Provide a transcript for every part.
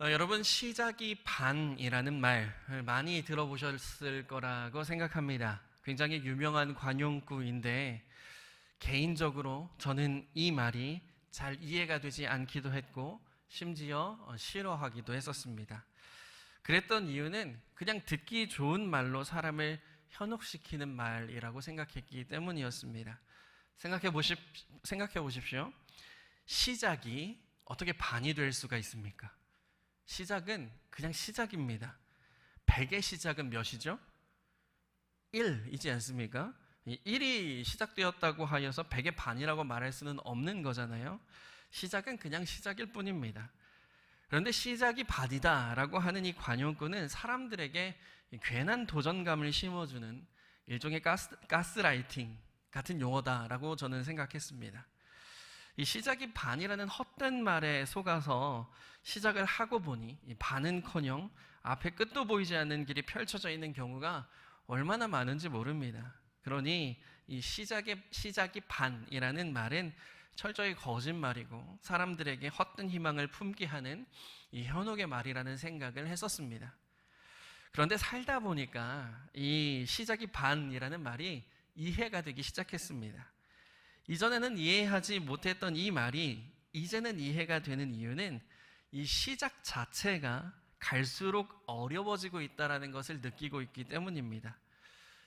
여러분, 시작이 반이라는 말 많이 들어보셨을 거라고 생각합니다. 굉장히 유명한 관용구인데 개인적으로 저는 이 말이 잘 이해가 되지 않기도 했고 심지어 싫어하기도 했었습니다. 그랬던 이유는 그냥 듣기 좋은 말로 사람을 현혹시키는 말이라고 생각했기 때문이었습니다. 생각해 보십시오. 시작이 어떻게 반이 될 수가 있습니까? 시작은 그냥 시작입니다. 100의 시작은 몇이죠? 1이지 않습니까? 1이 시작되었다고 하여서 100의 반이라고 말할 수는 없는 거잖아요. 시작은 그냥 시작일 뿐입니다. 그런데 시작이 반이다라고 하는 이 관용구는 사람들에게 괜한 도전감을 심어주는 일종의 가스라이팅 같은 용어다라고 저는 생각했습니다. 이 시작이 반이라는 헛된 말에 속아서 시작을 하고 보니 이 반은커녕 앞에 끝도 보이지 않는 길이 펼쳐져 있는 경우가 얼마나 많은지 모릅니다. 그러니 이 시작이 반이라는 말은 철저히 거짓말이고 사람들에게 헛된 희망을 품게 하는 이 현혹의 말이라는 생각을 했었습니다. 그런데 살다 보니까 이 시작이 반이라는 말이 이해가 되기 시작했습니다. 이전에는 이해하지 못했던 이 말이 이제는 이해가 되는 이유는 이 시작 자체가 갈수록 어려워지고 있다는 것을 느끼고 있기 때문입니다.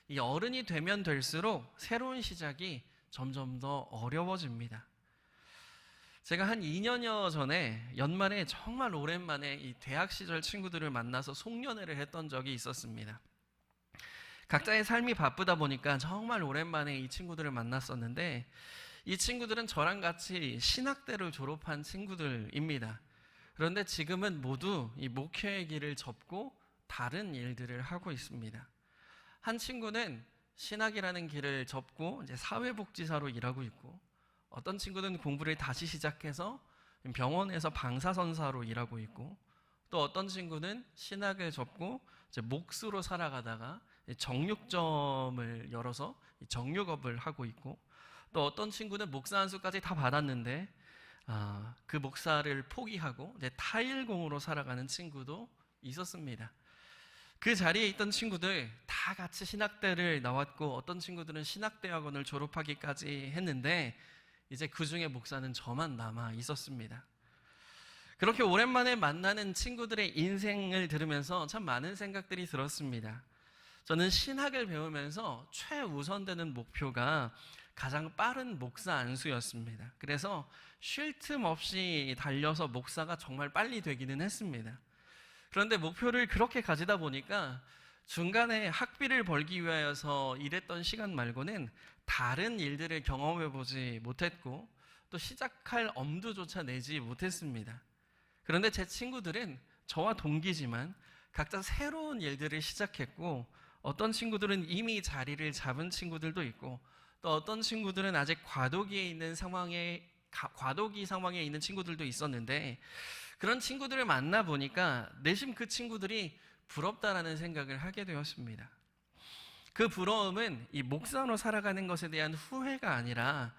이 어른이 되면 될수록 새로운 시작이 점점 더 어려워집니다. 제가 한 2년여 전에 연말에 정말 오랜만에 이 대학 시절 친구들을 만나서 송년회를 했던 적이 있었습니다. 각자의 삶이 바쁘다 보니까 정말 오랜만에 이 친구들을 만났었는데 이 친구들은 저랑 같이 신학대를 졸업한 친구들입니다. 그런데 지금은 모두 이 목회의 길을 접고 다른 일들을 하고 있습니다. 한 친구는 신학이라는 길을 접고 이제 사회복지사로 일하고 있고, 어떤 친구는 공부를 다시 시작해서 병원에서 방사선사로 일하고 있고, 또 어떤 친구는 신학을 접고 이제 목수로 살아가다가 정육점을 열어서 정육업을 하고 있고, 또 어떤 친구는 목사 안수까지 다 받았는데 그 목사를 포기하고 이제 타일공으로 살아가는 친구도 있었습니다. 그 자리에 있던 친구들 다 같이 신학대를 나왔고, 어떤 친구들은 신학대학원을 졸업하기까지 했는데 이제 그 중에 목사는 저만 남아 있었습니다. 그렇게 오랜만에 만나는 친구들의 인생을 들으면서 참 많은 생각들이 들었습니다. 저는 신학을 배우면서 최우선되는 목표가 가장 빠른 목사 안수였습니다. 그래서 쉴 틈 없이 달려서 목사가 정말 빨리 되기는 했습니다. 그런데 목표를 그렇게 가지다 보니까 중간에 학비를 벌기 위하여서 일했던 시간 말고는 다른 일들을 경험해 보지 못했고, 또 시작할 엄두조차 내지 못했습니다. 그런데 제 친구들은 저와 동기지만 각자 새로운 일들을 시작했고, 어떤 친구들은 이미 자리를 잡은 친구들도 있고, 또 어떤 친구들은 아직 과도기 상황에 있는 친구들도 있었는데, 그런 친구들을 만나보니까 내심 그 친구들이 부럽다라는 생각을 하게 되었습니다. 그 부러움은 이 목사로 살아가는 것에 대한 후회가 아니라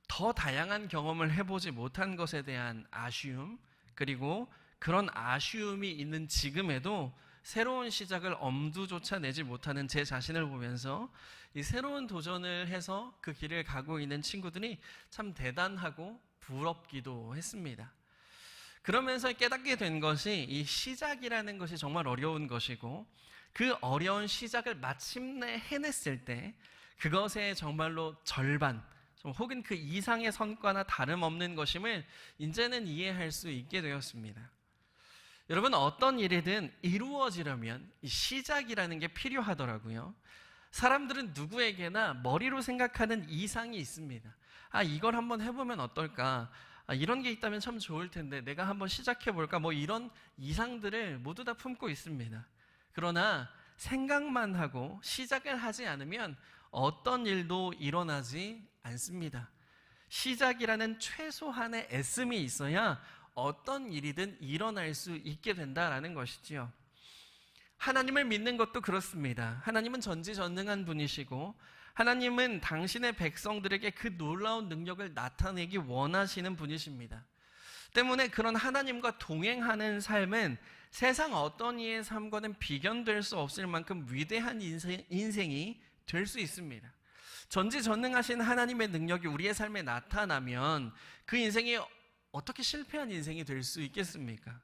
더 다양한 경험을 해보지 못한 것에 대한 아쉬움, 그리고 그런 아쉬움이 있는 지금에도 새로운 시작을 엄두조차 내지 못하는 제 자신을 보면서 이 새로운 도전을 해서 그 길을 가고 있는 친구들이 참 대단하고 부럽기도 했습니다. 그러면서 깨닫게 된 것이 이 시작이라는 것이 정말 어려운 것이고, 그 어려운 시작을 마침내 해냈을 때 그것의 정말로 절반 혹은 그 이상의 성과나 다름없는 것임을 이제는 이해할 수 있게 되었습니다. 여러분, 어떤 일이든 이루어지려면 이 시작이라는 게 필요하더라고요. 사람들은 누구에게나 머리로 생각하는 이상이 있습니다. 이걸 한번 해보면 어떨까? 이런 게 있다면 참 좋을 텐데 내가 한번 시작해볼까? 이런 이상들을 모두 다 품고 있습니다. 그러나 생각만 하고 시작을 하지 않으면 어떤 일도 일어나지 않습니다. 시작이라는 최소한의 애씀이 있어야 어떤 일이든 일어날 수 있게 된다라는 것이지요. 하나님을 믿는 것도 그렇습니다. 하나님은 전지전능한 분이시고, 하나님은 당신의 백성들에게 그 놀라운 능력을 나타내기 원하시는 분이십니다. 때문에 그런 하나님과 동행하는 삶은 세상 어떤 이의 삶과는 비견될 수 없을 만큼 위대한 인생이 될 수 있습니다. 전지전능하신 하나님의 능력이 우리의 삶에 나타나면 그 인생이 어떻게 실패한 인생이 될 수 있겠습니까?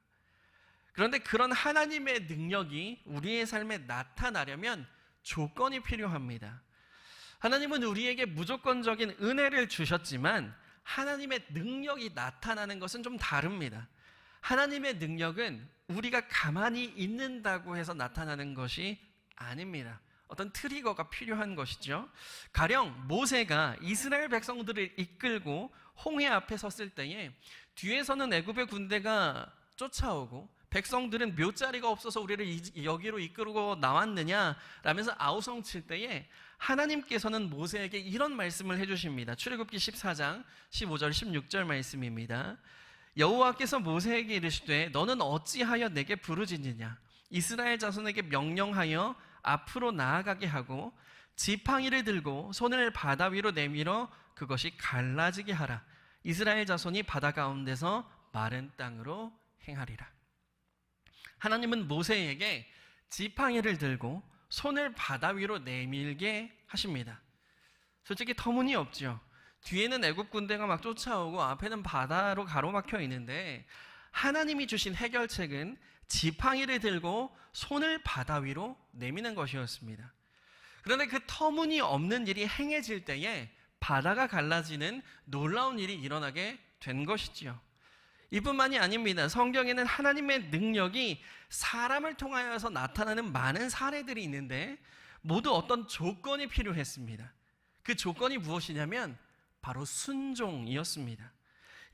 그런데 그런 하나님의 능력이 우리의 삶에 나타나려면 조건이 필요합니다. 하나님은 우리에게 무조건적인 은혜를 주셨지만 하나님의 능력이 나타나는 것은 좀 다릅니다. 하나님의 능력은 우리가 가만히 있는다고 해서 나타나는 것이 아닙니다. 어떤 트리거가 필요한 것이죠. 가령 모세가 이스라엘 백성들을 이끌고 홍해 앞에 섰을 때에 뒤에서는 애굽의 군대가 쫓아오고 백성들은 묫자리가 없어서 우리를 여기로 이끌고 나왔느냐 라면서 아우성칠 때에 하나님께서는 모세에게 이런 말씀을 해주십니다. 출애굽기 14장 15절 16절 말씀입니다. 여호와께서 모세에게 이르시되 너는 어찌하여 내게 부르짖느냐 이스라엘 자손에게 명령하여 앞으로 나아가게 하고 지팡이를 들고 손을 바다 위로 내밀어 그것이 갈라지게 하라. 이스라엘 자손이 바다 가운데서 마른 땅으로 행하리라. 하나님은 모세에게 지팡이를 들고 손을 바다 위로 내밀게 하십니다. 솔직히 터무니없죠. 뒤에는 애굽 군대가 막 쫓아오고 앞에는 바다로 가로막혀 있는데 하나님이 주신 해결책은 지팡이를 들고 손을 바다 위로 내미는 것이었습니다. 그런데 그 터무니없는 일이 행해질 때에 바다가 갈라지는 놀라운 일이 일어나게 된 것이지요. 이뿐만이 아닙니다. 성경에는 하나님의 능력이 사람을 통하여서 나타나는 많은 사례들이 있는데 모두 어떤 조건이 필요했습니다. 그 조건이 무엇이냐면 바로 순종이었습니다.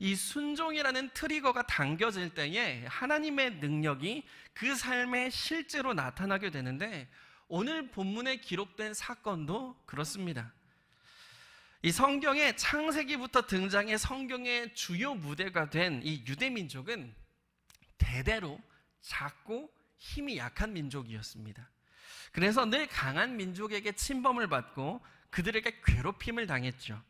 이 순종이라는 트리거가 당겨질 때에 하나님의 능력이 그 삶에 실제로 나타나게 되는데 오늘 본문에 기록된 사건도 그렇습니다. 이 성경의 창세기부터 등장해 성경의 주요 무대가 된 이 유대 민족은 대대로 작고 힘이 약한 민족이었습니다. 그래서 늘 강한 민족에게 침범을 받고 그들에게 괴롭힘을 당했죠.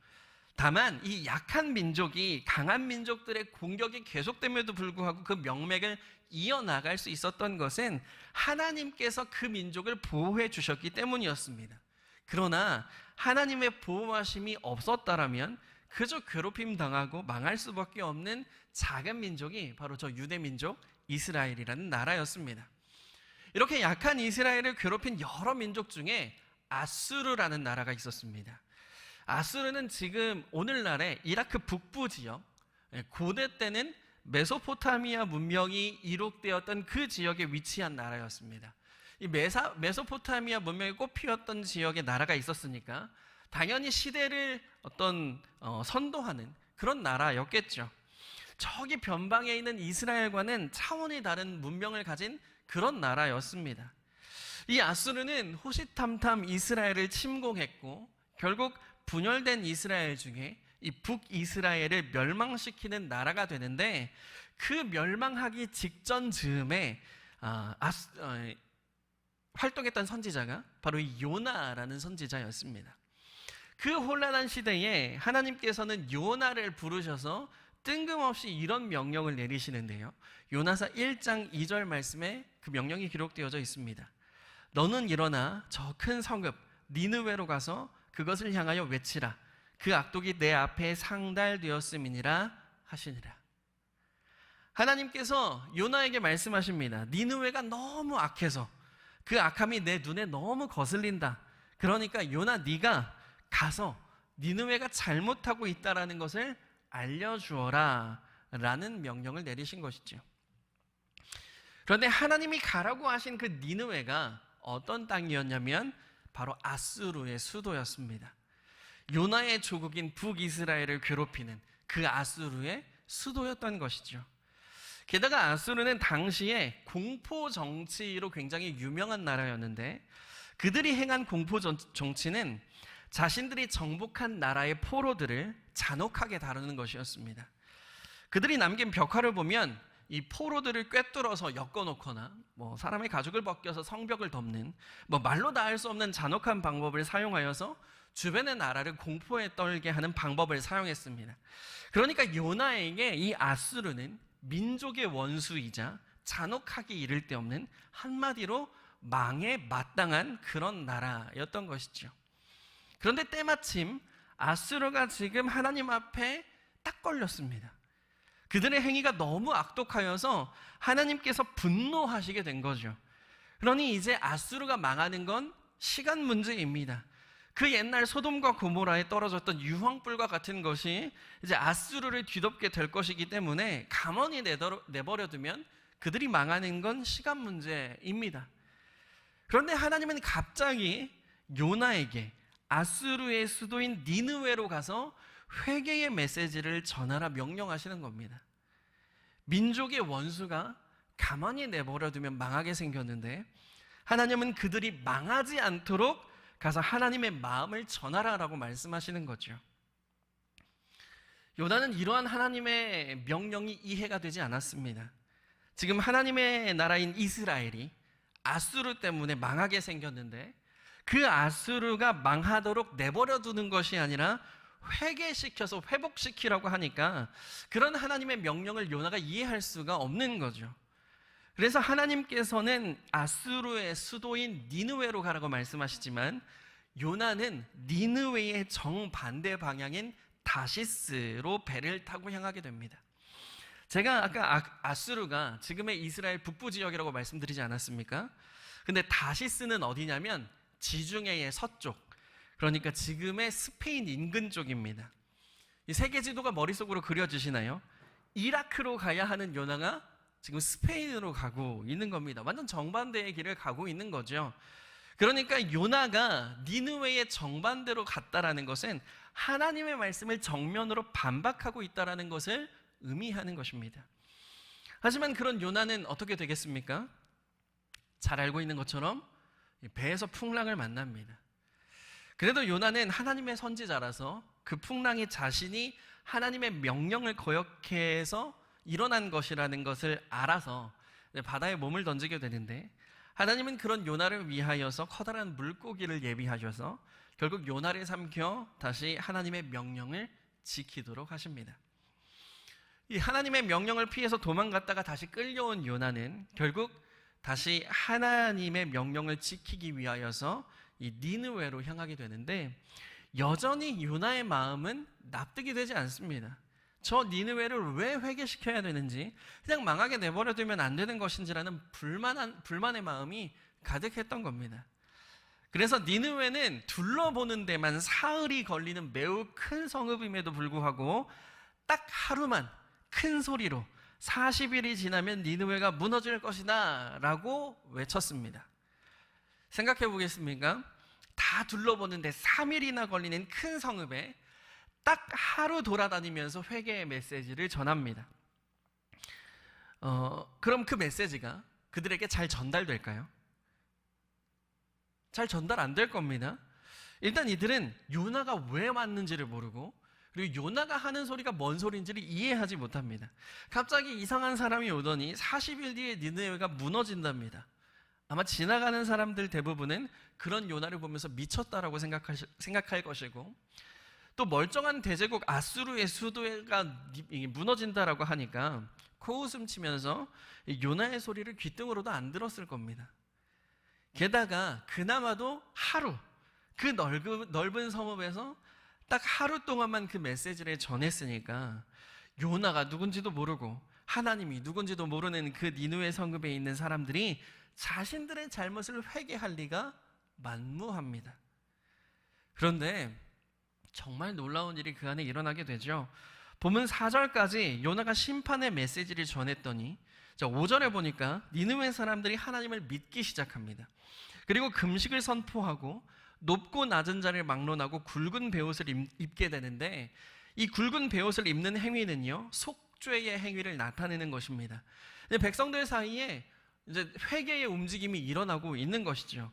다만 이 약한 민족이 강한 민족들의 공격이 계속됨에도 불구하고 그 명맥을 이어나갈 수 있었던 것은 하나님께서 그 민족을 보호해 주셨기 때문이었습니다. 그러나 하나님의 보호하심이 없었다라면 그저 괴롭힘 당하고 망할 수밖에 없는 작은 민족이 바로 저 유대 민족 이스라엘이라는 나라였습니다. 이렇게 약한 이스라엘을 괴롭힌 여러 민족 중에 아수르라는 나라가 있었습니다. 아수르는 지금 오늘날의 이라크 북부 지역, 고대 때는 메소포타미아 문명이 이룩되었던 그 지역에 위치한 나라였습니다. 이 메소포타미아 문명이 꽃피웠던 지역에 나라가 있었으니까 당연히 시대를 선도하는 그런 나라였겠죠. 저기 변방에 있는 이스라엘과는 차원이 다른 문명을 가진 그런 나라였습니다. 이 아수르는 호시탐탐 이스라엘을 침공했고 결국 분열된 이스라엘 중에 이 북이스라엘을 멸망시키는 나라가 되는데 그 멸망하기 직전 즈음에 활동했던 선지자가 바로 이 요나라는 선지자였습니다. 그 혼란한 시대에 하나님께서는 요나를 부르셔서 뜬금없이 이런 명령을 내리시는데요. 요나서 1장 2절 말씀에 그 명령이 기록되어져 있습니다. 너는 일어나 저 큰 성읍 니느웨로 가서 그것을 향하여 외치라. 그 악독이 내 앞에 상달되었음이니라 하시니라. 하나님께서 요나에게 말씀하십니다. 니느웨가 너무 악해서 그 악함이 내 눈에 너무 거슬린다. 그러니까 요나 네가 가서 니느웨가 잘못하고 있다라는 것을 알려주어라 라는 명령을 내리신 것이죠. 그런데 하나님이 가라고 하신 그 니느웨가 어떤 땅이었냐면 바로 아수르의 수도였습니다. 요나의 조국인 북이스라엘을 괴롭히는 그 아수르의 수도였던 것이죠. 게다가 아수르는 당시에 공포 정치로 굉장히 유명한 나라였는데 그들이 행한 공포 정치는 자신들이 정복한 나라의 포로들을 잔혹하게 다루는 것이었습니다. 그들이 남긴 벽화를 보면 이 포로들을 꿰뚫어서 엮어놓거나 사람의 가죽을 벗겨서 성벽을 덮는 말로 다 할 수 없는 잔혹한 방법을 사용하여서 주변의 나라를 공포에 떨게 하는 방법을 사용했습니다. 그러니까 요나에게 이 아수르는 민족의 원수이자 잔혹하기 이를 데 없는, 한마디로 망에 마땅한 그런 나라였던 것이죠. 그런데 때마침 아수르가 지금 하나님 앞에 딱 걸렸습니다. 그들의 행위가 너무 악독하여서 하나님께서 분노하시게 된 거죠. 그러니 이제 아수르가 망하는 건 시간 문제입니다. 그 옛날 소돔과 고모라에 떨어졌던 유황불과 같은 것이 이제 아수르를 뒤덮게 될 것이기 때문에 가만히 내버려두면 그들이 망하는 건 시간 문제입니다. 그런데 하나님은 갑자기 요나에게 아수르의 수도인 니느웨로 가서 회개의 메시지를 전하라 명령하시는 겁니다. 민족의 원수가 가만히 내버려두면 망하게 생겼는데 하나님은 그들이 망하지 않도록 가서 하나님의 마음을 전하라라고 말씀하시는 거죠. 요나는 이러한 하나님의 명령이 이해가 되지 않았습니다. 지금 하나님의 나라인 이스라엘이 아수르 때문에 망하게 생겼는데 그 아수르가 망하도록 내버려두는 것이 아니라 회개시켜서 회복시키라고 하니까 그런 하나님의 명령을 요나가 이해할 수가 없는 거죠. 그래서 하나님께서는 아수르의 수도인 니느웨로 가라고 말씀하시지만 요나는 니느웨의 정반대 방향인 다시스로 배를 타고 향하게 됩니다. 제가 아까 아수르가 지금의 이스라엘 북부 지역이라고 말씀드리지 않았습니까? 근데 다시스는 어디냐면 지중해의 서쪽, 그러니까 지금의 스페인 인근 쪽입니다. 이 세계 지도가 머릿속으로 그려지시나요? 이라크로 가야 하는 요나가 지금 스페인으로 가고 있는 겁니다. 완전 정반대의 길을 가고 있는 거죠. 그러니까 요나가 니느웨의 정반대로 갔다라는 것은 하나님의 말씀을 정면으로 반박하고 있다라는 것을 의미하는 것입니다. 하지만 그런 요나는 어떻게 되겠습니까? 잘 알고 있는 것처럼 배에서 풍랑을 만납니다. 그래도 요나는 하나님의 선지자라서 그 풍랑이 자신이 하나님의 명령을 거역해서 일어난 것이라는 것을 알아서 바다에 몸을 던지게 되는데 하나님은 그런 요나를 위하여서 커다란 물고기를 예비하셔서 결국 요나를 삼켜 다시 하나님의 명령을 지키도록 하십니다. 이 하나님의 명령을 피해서 도망갔다가 다시 끌려온 요나는 결국 다시 하나님의 명령을 지키기 위하여서 이 니느웨로 향하게 되는데 여전히 요나의 마음은 납득이 되지 않습니다. 저 니느웨를 왜 회개시켜야 되는지, 그냥 망하게 내버려두면 안 되는 것인지라는 불만의 마음이 가득했던 겁니다. 그래서 니느웨는 둘러보는 데만 사흘이 걸리는 매우 큰 성읍임에도 불구하고 딱 하루만 큰 소리로 40일이 지나면 니느웨가 무너질 것이다 라고 외쳤습니다. 생각해 보겠습니까? 다 둘러보는데 3일이나 걸리는 큰 성읍에 딱 하루 돌아다니면서 회개의 메시지를 전합니다. 그럼 그 메시지가 그들에게 잘 전달될까요? 잘 전달 안 될 겁니다. 일단 이들은 요나가 왜 왔는지를 모르고 그리고 요나가 하는 소리가 뭔 소리인지를 이해하지 못합니다. 갑자기 이상한 사람이 오더니 40일 뒤에 니느웨가 무너진답니다. 아마 지나가는 사람들 대부분은 그런 요나를 보면서 미쳤다라고 생각할 것이고 또 멀쩡한 대제국 아수르의 수도가 무너진다라고 하니까 코웃음 치면서 요나의 소리를 귓등으로도 안 들었을 겁니다. 게다가 그나마도 하루 그 넓은 성읍에서 딱 하루 동안만 그 메시지를 전했으니까 요나가 누군지도 모르고 하나님이 누군지도 모르는 그 니느웨 성읍에 있는 사람들이 자신들의 잘못을 회개할 리가 만무합니다. 그런데 정말 놀라운 일이 그 안에 일어나게 되죠. 본문 4절까지 요나가 심판의 메시지를 전했더니 5절에 보니까 니느웨 사람들이 하나님을 믿기 시작합니다. 그리고 금식을 선포하고 높고 낮은 자를 막론하고 굵은 베옷을 입게 되는데 이 굵은 베옷을 입는 행위는요 속죄의 행위를 나타내는 것입니다. 백성들 사이에 이제 회개의 움직임이 일어나고 있는 것이죠.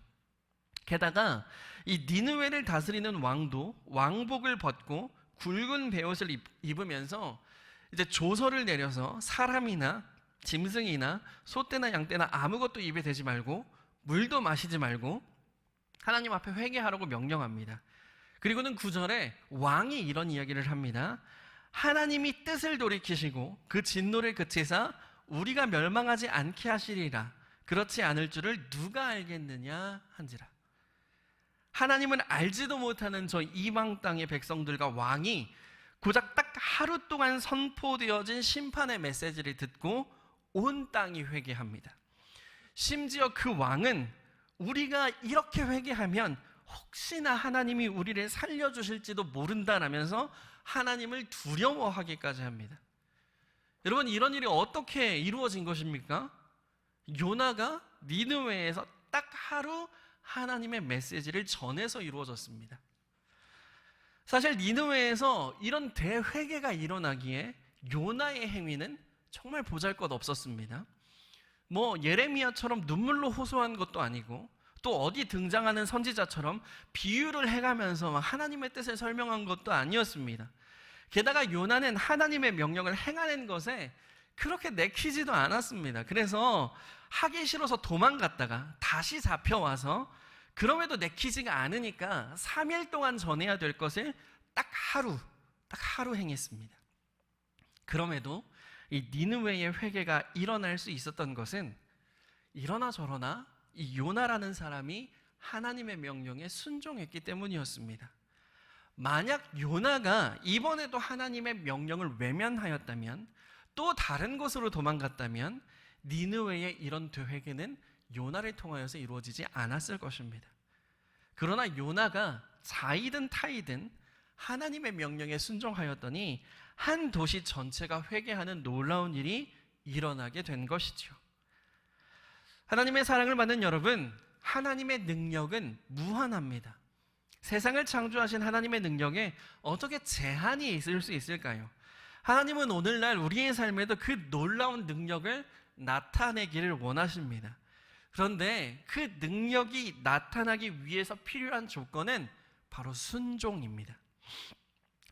게다가 이 니느웨를 다스리는 왕도 왕복을 벗고 굵은 베옷을 입으면서 이제 조서를 내려서 사람이나 짐승이나 소떼나 양떼나 아무것도 입에 대지 말고 물도 마시지 말고 하나님 앞에 회개하라고 명령합니다. 그리고는 9절에 왕이 이런 이야기를 합니다. 하나님이 뜻을 돌이키시고 그 진노를 그치사 우리가 멸망하지 않게 하시리라. 그렇지 않을 줄을 누가 알겠느냐 한지라. 하나님은 알지도 못하는 저 이방 땅의 백성들과 왕이 고작 딱 하루 동안 선포되어진 심판의 메시지를 듣고 온 땅이 회개합니다. 심지어 그 왕은 우리가 이렇게 회개하면 혹시나 하나님이 우리를 살려주실지도 모른다라면서 하나님을 두려워하기까지 합니다. 여러분, 이런 일이 어떻게 이루어진 것입니까? 요나가 니느웨에서 딱 하루 하나님의 메시지를 전해서 이루어졌습니다. 사실 니느웨에서 이런 대회개가 일어나기에 요나의 행위는 정말 보잘것없었습니다. 예레미야처럼 눈물로 호소한 것도 아니고 또 어디 등장하는 선지자처럼 비유를 해가면서 하나님의 뜻을 설명한 것도 아니었습니다. 게다가 요나는 하나님의 명령을 행하는 것에 그렇게 내키지도 않았습니다. 그래서 하기 싫어서 도망갔다가 다시 잡혀와서 그럼에도 내키지가 않으니까 3일 동안 전해야 될 것을 딱 하루 행했습니다. 그럼에도 이 니느웨의 회개가 일어날 수 있었던 것은 이러나 저러나 이 요나라는 사람이 하나님의 명령에 순종했기 때문이었습니다. 만약 요나가 이번에도 하나님의 명령을 외면하였다면, 또 다른 곳으로 도망갔다면 니느웨의 이런 되회개는 요나를 통하여서 이루어지지 않았을 것입니다. 그러나 요나가 자이든 타이든 하나님의 명령에 순종하였더니 한 도시 전체가 회개하는 놀라운 일이 일어나게 된 것이죠. 하나님의 사랑을 받는 여러분, 하나님의 능력은 무한합니다. 세상을 창조하신 하나님의 능력에 어떻게 제한이 있을 수 있을까요? 하나님은 오늘날 우리의 삶에도 그 놀라운 능력을 나타내기를 원하십니다. 그런데 그 능력이 나타나기 위해서 필요한 조건은 바로 순종입니다.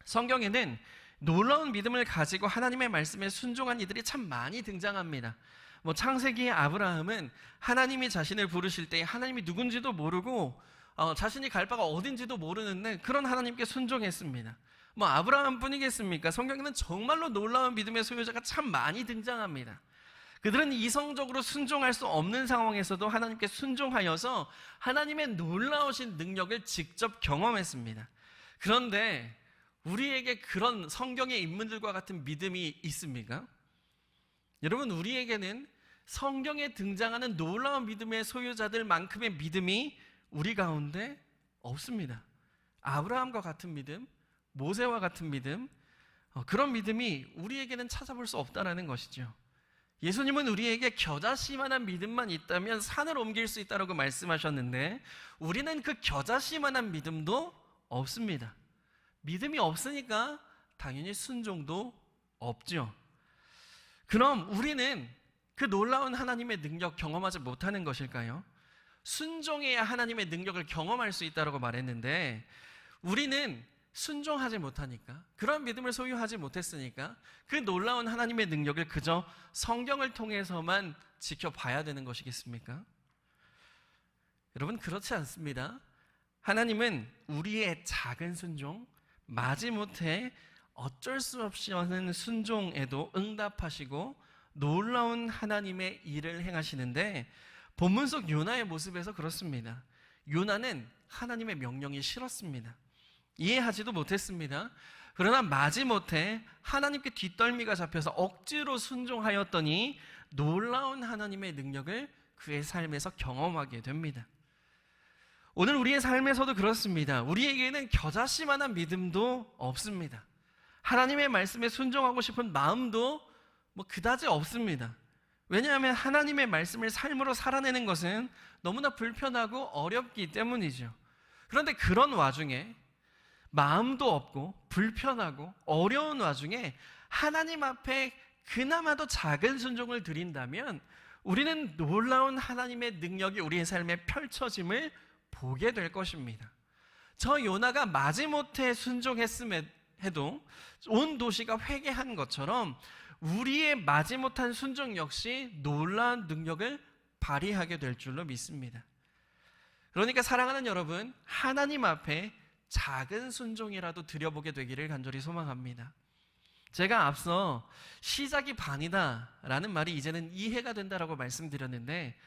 성경에는 놀라운 믿음을 가지고 하나님의 말씀에 순종한 이들이 참 많이 등장합니다. 창세기의 아브라함은 하나님이 자신을 부르실 때 하나님이 누군지도 모르고 자신이 갈 바가 어딘지도 모르는데 그런 하나님께 순종했습니다. 아브라함뿐이겠습니까? 성경에는 정말로 놀라운 믿음의 소유자가 참 많이 등장합니다. 그들은 이성적으로 순종할 수 없는 상황에서도 하나님께 순종하여서 하나님의 놀라우신 능력을 직접 경험했습니다. 그런데 우리에게 그런 성경의 인물들과 같은 믿음이 있습니까? 여러분, 우리에게는 성경에 등장하는 놀라운 믿음의 소유자들만큼의 믿음이 우리 가운데 없습니다. 아브라함과 같은 믿음, 모세와 같은 믿음, 그런 믿음이 우리에게는 찾아볼 수 없다는 것이죠. 예수님은 우리에게 겨자씨만한 믿음만 있다면 산을 옮길 수 있다고 말씀하셨는데 우리는 그 겨자씨만한 믿음도 없습니다. 믿음이 없으니까 당연히 순종도 없죠. 그럼 우리는 그 놀라운 하나님의 능력 경험하지 못하는 것일까요? 순종해야 하나님의 능력을 경험할 수 있다고 말했는데 우리는 순종하지 못하니까, 그런 믿음을 소유하지 못했으니까 그 놀라운 하나님의 능력을 그저 성경을 통해서만 지켜봐야 되는 것이겠습니까? 여러분, 그렇지 않습니다. 하나님은 우리의 작은 순종, 마지못해 어쩔 수 없이 하는 순종에도 응답하시고 놀라운 하나님의 일을 행하시는데 본문 속 요나의 모습에서 그렇습니다. 요나는 하나님의 명령이 싫었습니다. 이해하지도 못했습니다. 그러나 마지못해 하나님께 뒷덜미가 잡혀서 억지로 순종하였더니 놀라운 하나님의 능력을 그의 삶에서 경험하게 됩니다. 오늘 우리의 삶에서도 그렇습니다. 우리에게는 겨자씨만한 믿음도 없습니다. 하나님의 말씀에 순종하고 싶은 마음도 그다지 없습니다. 왜냐하면 하나님의 말씀을 삶으로 살아내는 것은 너무나 불편하고 어렵기 때문이죠. 그런데 그런 와중에 마음도 없고 불편하고 어려운 와중에 하나님 앞에 그나마도 작은 순종을 드린다면 우리는 놀라운 하나님의 능력이 우리의 삶에 펼쳐짐을 보게 될 것입니다. 저 요나가 마지못해 순종했음에도 온 도시가 회개한 것처럼 우리의 마지못한 순종 역시 놀라운 능력을 발휘하게 될 줄로 믿습니다. 그러니까 사랑하는 여러분, 하나님 앞에 작은 순종이라도 드려보게 되기를 간절히 소망합니다. 제가 앞서 시작이 반이다 라는 말이 이제는 이해가 된다라고 말씀드렸는데,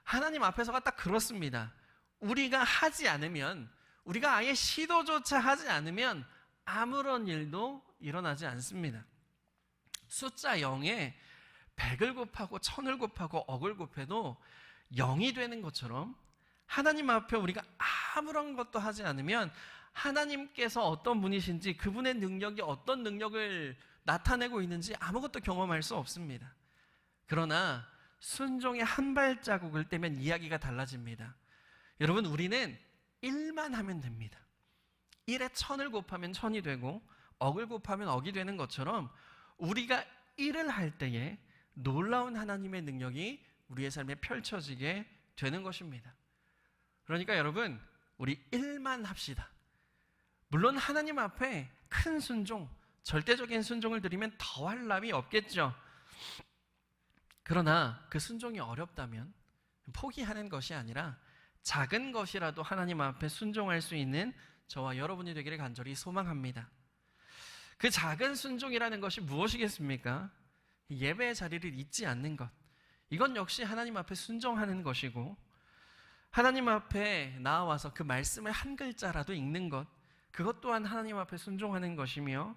하나님 앞에서가 딱 그렇습니다. 우리가 하지 않으면, 우리가 아예 시도조차 하지 않으면 아무런 일도 일어나지 않습니다. 숫자 0에 100을 곱하고 1000을 곱하고 억을 곱해도 0이 되는 것처럼, 하나님 앞에 우리가 아무런 것도 하지 않으면 하나님께서 어떤 분이신지, 그분의 능력이 어떤 능력을 나타내고 있는지 아무것도 경험할 수 없습니다. 그러나 순종의 한 발자국을 떼면 이야기가 달라집니다. 여러분, 우리는 1만 하면 됩니다. 1에 1000을 곱하면 1000이 되고 억을 곱하면 억이 되는 것처럼, 우리가 1을 할 때에 놀라운 하나님의 능력이 우리의 삶에 펼쳐지게 되는 것입니다. 그러니까 여러분, 우리 1만 합시다. 물론 하나님 앞에 큰 순종, 절대적인 순종을 드리면 더할 나위 없겠죠. 그러나 그 순종이 어렵다면 포기하는 것이 아니라 작은 것이라도 하나님 앞에 순종할 수 있는 저와 여러분이 되기를 간절히 소망합니다. 그 작은 순종이라는 것이 무엇이겠습니까? 예배의 자리를 잊지 않는 것, 이건 역시 하나님 앞에 순종하는 것이고, 하나님 앞에 나와서 그 말씀을 한 글자라도 읽는 것, 그것 또한 하나님 앞에 순종하는 것이며,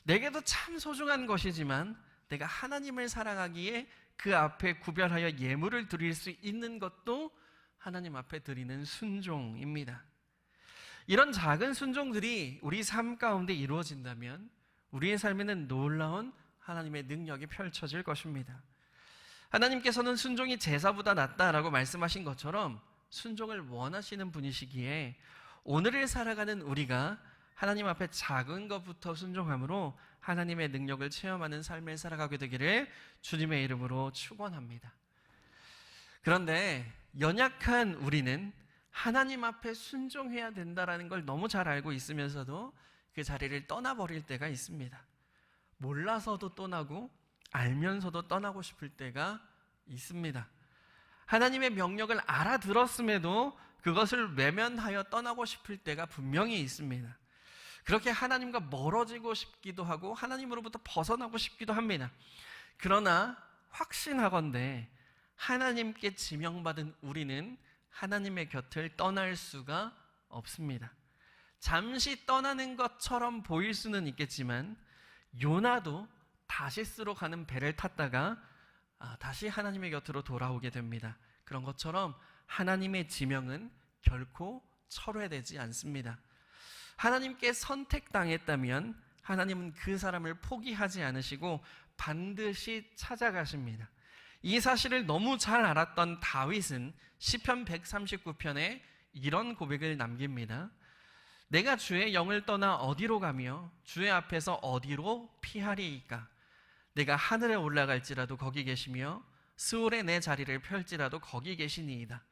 내게도 참 소중한 것이지만 내가 하나님을 사랑하기에 그 앞에 구별하여 예물을 드릴 수 있는 것도 하나님 앞에 드리는 순종입니다. 이런 작은 순종들이 우리 삶 가운데 이루어진다면 우리의 삶에는 놀라운 하나님의 능력이 펼쳐질 것입니다. 하나님께서는 순종이 제사보다 낫다라고 말씀하신 것처럼 순종을 원하시는 분이시기에, 오늘을 살아가는 우리가 하나님 앞에 작은 것부터 순종함으로 하나님의 능력을 체험하는 삶을 살아가게 되기를 주님의 이름으로 축원합니다. 그런데 연약한 우리는 하나님 앞에 순종해야 된다라는 걸 너무 잘 알고 있으면서도 그 자리를 떠나버릴 때가 있습니다. 몰라서도 떠나고 알면서도 떠나고 싶을 때가 있습니다. 하나님의 명령을 알아들었음에도 그것을 외면하여 떠나고 싶을 때가 분명히 있습니다. 그렇게 하나님과 멀어지고 싶기도 하고 하나님으로부터 벗어나고 싶기도 합니다. 그러나 확신하건대 하나님께 지명받은 우리는 하나님의 곁을 떠날 수가 없습니다. 잠시 떠나는 것처럼 보일 수는 있겠지만 요나도 다시스로 가는 배를 탔다가 다시 하나님의 곁으로 돌아오게 됩니다. 그런 것처럼 하나님의 지명은 결코 철회되지 않습니다. 하나님께 선택당했다면 하나님은 그 사람을 포기하지 않으시고 반드시 찾아가십니다. 이 사실을 너무 잘 알았던 다윗은 시편 139편에 이런 고백을 남깁니다. 내가 주의 영을 떠나 어디로 가며 주의 앞에서 어디로 피하리이까? 내가 하늘에 올라갈지라도 거기 계시며 스올에 내 자리를 펼지라도 거기 계시니이다.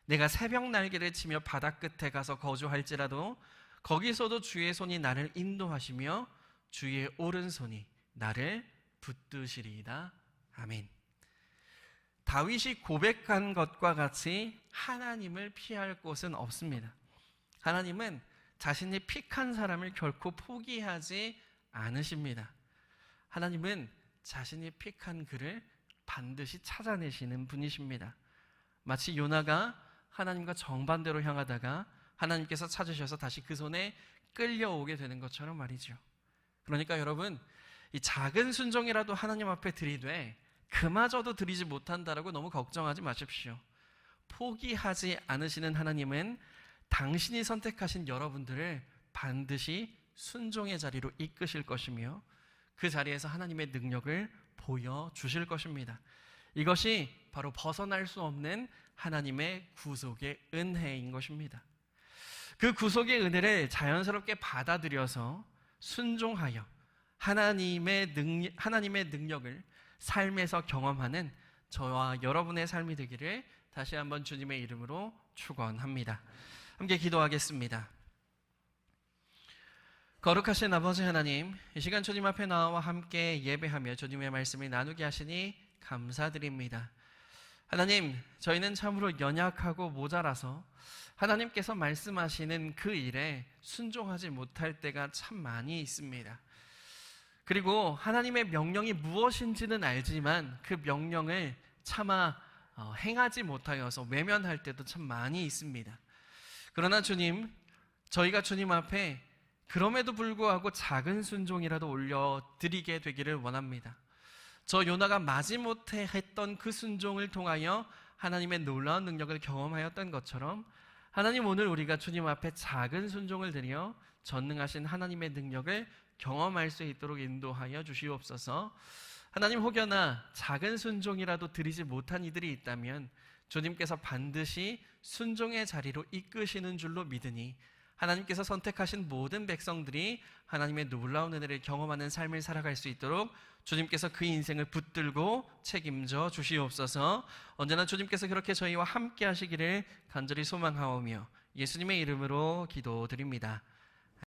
내가 새벽 날개를 치며 바다 끝에 가서 거주할지라도 거기서도 주의 손이 나를 인도하시며 주의 오른손이 나를 붙드시리이다. 아멘. 다윗이 고백한 것과 같이 하나님을 피할 곳은 없습니다. 하나님은 자신이 픽한 사람을 결코 포기하지 않으십니다. 하나님은 자신이 픽한 그를 반드시 찾아내시는 분이십니다. 마치 요나가 하나님과 정반대로 향하다가 하나님께서 찾으셔서 다시 그 손에 끌려오게 되는 것처럼 말이죠. 그러니까 여러분, 이 작은 순종이라도 하나님 앞에 드리되 그마저도 드리지 못한다라고 너무 걱정하지 마십시오. 포기하지 않으시는 하나님은 당신이 선택하신 여러분들을 반드시 순종의 자리로 이끄실 것이며 그 자리에서 하나님의 능력을 보여주실 것입니다. 이것이 바로 벗어날 수 없는 하나님의 구속의 은혜인 것입니다. 그 구속의 은혜를 자연스럽게 받아들여서 순종하여 하나님의 능력을 삶에서 경험하는 저와 여러분의 삶이 되기를 다시 한번 주님의 이름으로 축원합니다. 함께 기도하겠습니다. 거룩하신 아버지 하나님, 이 시간 주님 앞에 나와 함께 예배하며 주님의 말씀을 나누게 하시니 감사드립니다. 하나님, 저희는 참으로 연약하고 모자라서 하나님께서 말씀하시는 그 일에 순종하지 못할 때가 참 많이 있습니다. 그리고 하나님의 명령이 무엇인지는 알지만 그 명령을 차마 행하지 못하여서 외면할 때도 참 많이 있습니다. 그러나 주님, 저희가 주님 앞에 그럼에도 불구하고 작은 순종이라도 올려드리게 되기를 원합니다. 저 요나가 마지못해 했던 그 순종을 통하여 하나님의 놀라운 능력을 경험하였던 것처럼 하나님, 오늘 우리가 주님 앞에 작은 순종을 드려 전능하신 하나님의 능력을 경험할 수 있도록 인도하여 주시옵소서. 하나님, 혹여나 작은 순종이라도 드리지 못한 이들이 있다면 주님께서 반드시 순종의 자리로 이끄시는 줄로 믿으니 하나님께서 선택하신 모든 백성들이 하나님의 놀라운 은혜를 경험하는 삶을 살아갈 수 있도록 주님께서 그 인생을 붙들고 책임져 주시옵소서. 언제나 주님께서 그렇게 저희와 함께 하시기를 간절히 소망하오며 예수님의 이름으로 기도드립니다.